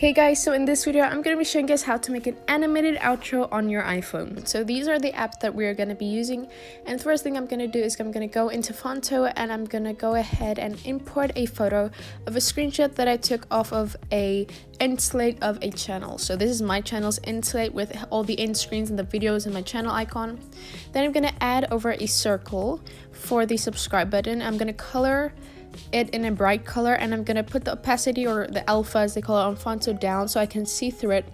Hey guys, so in this video I'm going to be showing you guys how to make an animated outro on your iPhone. So these are the apps that we're going to be using, and the first thing I'm going to do is I'm going to go into Fonto and I'm going to go ahead and import a photo of a screenshot that I took off of a end slate of a channel. So this is my channel's end slate with all the end screens and the videos and my channel icon. Then I'm going to add over a circle for the subscribe button. I'm going to color it in a bright color, and I'm gonna put the opacity, or the alpha as they call it on Fonto, down so I can see through it,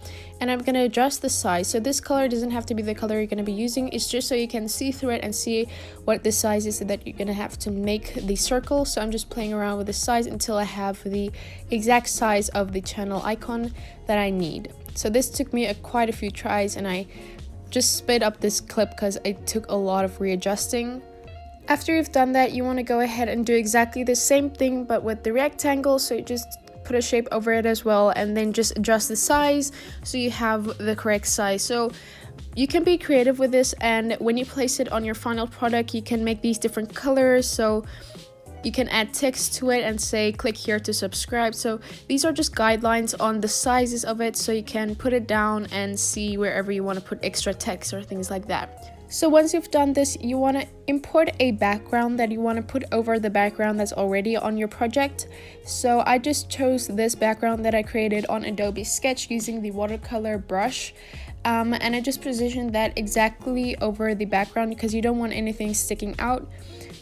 and I'm gonna adjust the size. So this color doesn't have to be the color you're gonna be using, it's just so you can see through it and see what the size is that you're gonna have to make the circle. So I'm just playing around with the size until I have the exact size of the channel icon that I need. So this took me quite a few tries, and I just sped up this clip because it took a lot of readjusting. After you've done that, you want to go ahead and do exactly the same thing but with the rectangle. So you just put a shape over it as well, and then just adjust the size so you have the correct size. So you can be creative with this, and when you place it on your final product, you can make these different colors. So you can add text to it and say click here to subscribe. So these are just guidelines on the sizes of it, so you can put it down and see wherever you want to put extra text or things like that. So once you've done this, you want to import a background that you want to put over the background that's already on your project. So I just chose this background that I created on Adobe Sketch using the watercolor brush. And I just positioned that exactly over the background because you don't want anything sticking out.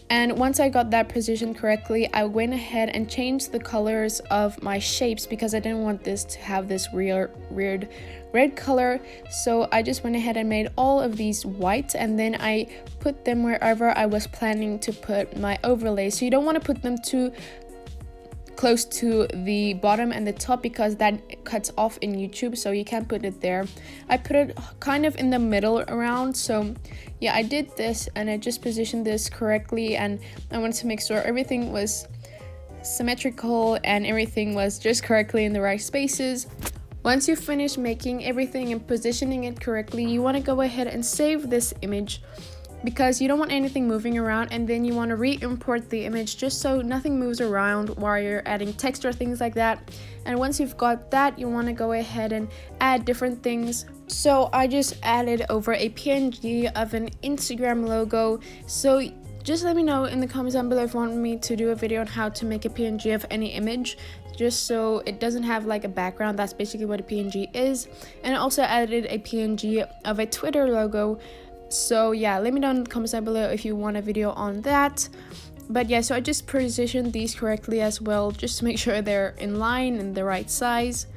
And once I got that positioned correctly, I went ahead and changed the colors of my shapes because I didn't want this to have this weird red color. So I just went ahead and made all of these white, and then I put them wherever I was planning to put my overlay. So you don't want to put them too close to the bottom and the top because that cuts off in YouTube, so you can't put it there. I put it kind of in the middle around. So yeah, I did this and I just positioned this correctly, and I wanted to make sure everything was symmetrical and everything was just correctly in the right spaces. Once you finish making everything and positioning it correctly, you want to go ahead and save this image because you don't want anything moving around, and then you want to re-import the image just so nothing moves around while you're adding text or things like that. And once you've got that, you want to go ahead and add different things. So I just added over a PNG of an Instagram logo. So just let me know in the comments down below if you want me to do a video on how to make a PNG of any image, just so it doesn't have like a background. That's basically what a PNG is. And I also added a PNG of a Twitter logo. So yeah, let me know in the comments down below if you want a video on that. But yeah, so I just positioned these correctly as well, just to make sure they're in line and the right size.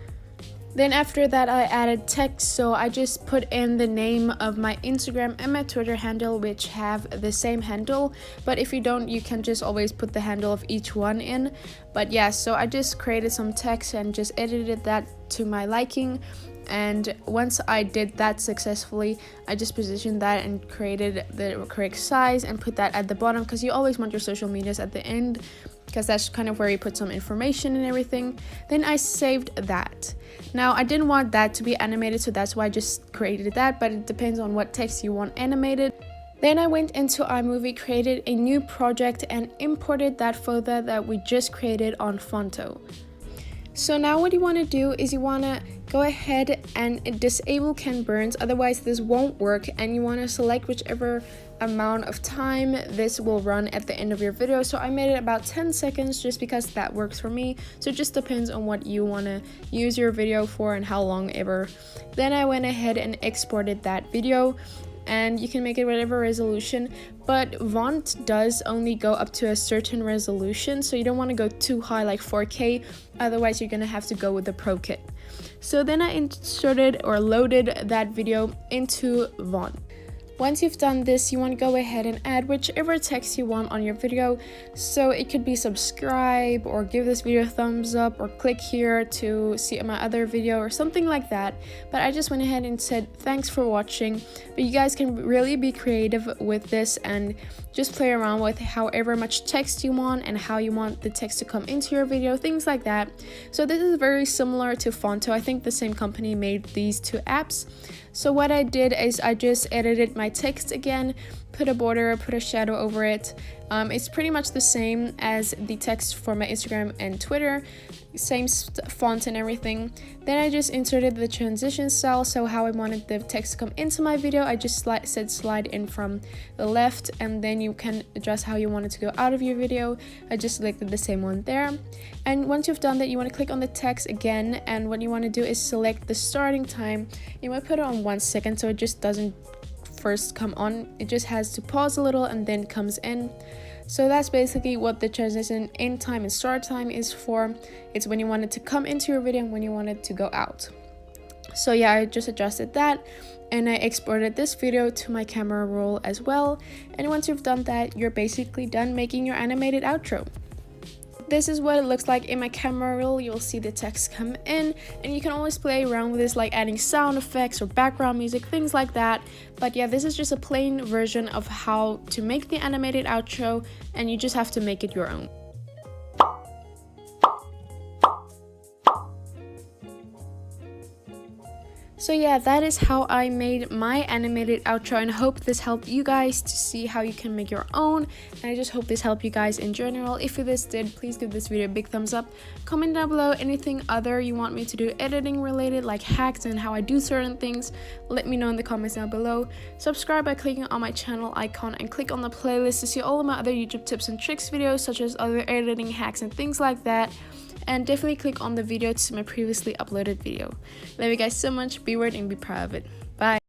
Then after that, I added text. So I just put in the name of my Instagram and my Twitter handle, which have the same handle. But if you don't, you can just always put the handle of each one in. But yeah, so I just created some text and just edited that to my liking. And once I did that successfully, I just positioned that and created the correct size and put that at the bottom, because you always want your social medias at the end, because that's kind of where you put some information and everything. Then I saved that. Now I didn't want that to be animated, so that's why I just created that, but it depends on what text you want animated. Then I went into iMovie, created a new project, and imported that photo that we just created on Fonto. So now what you want to do is you want to go ahead and disable Ken Burns, otherwise this won't work, and you want to select whichever amount of time this will run at the end of your video. So I made it about 10 seconds just because that works for me. So it just depends on what you want to use your video for and how long ever. Then I went ahead and exported that video, and you can make it whatever resolution, but Font does only go up to a certain resolution, so you don't want to go too high like 4K, otherwise you're gonna have to go with the Pro Kit. So then I inserted or loaded that video into Font. Once you've done this, you want to go ahead and add whichever text you want on your video. So it could be subscribe, or give this video a thumbs up, or click here to see my other video, or something like that. But I just went ahead and said thanks for watching. But you guys can really be creative with this and just play around with however much text you want and how you want the text to come into your video, things like that. So this is very similar to Fonto. I think the same company made these two apps. So what I did is I just edited my text again, put a border, put a shadow over it. It's pretty much the same as the text for my Instagram and Twitter. same font and everything. Then I just inserted the transition style, so how I wanted the text to come into my video, I just said slide in from the left, and then you can adjust how you want it to go out of your video. I just selected the same one there. And once you've done that, you want to click on the text again, and what you want to do is select the starting time. You might put it on 1 second so it just doesn't first come on, it just has to pause a little and then comes in. So that's basically what the transition in time and start time is for. It's when you want it to come into your video and when you want it to go out. So yeah, I just adjusted that and I exported this video to my camera roll as well. And once you've done that, you're basically done making your animated outro. This is what it looks like in my camera roll. You'll see the text come in, and you can always play around with this, like adding sound effects or background music, things like that. But yeah, this is just a plain version of how to make the animated outro, and you just have to make it your own. So yeah, that is how I made my animated outro, and I hope this helped you guys to see how you can make your own. And I just hope this helped you guys in general. If this did, please give this video a big thumbs up. Comment down below anything other you want me to do editing related, like hacks and how I do certain things. Let me know in the comments down below. Subscribe by clicking on my channel icon and click on the playlist to see all of my other YouTube tips and tricks videos, such as other editing hacks and things like that. And definitely click on the video to see my previously uploaded video. Love you guys so much. Be weird and be proud of it. Bye.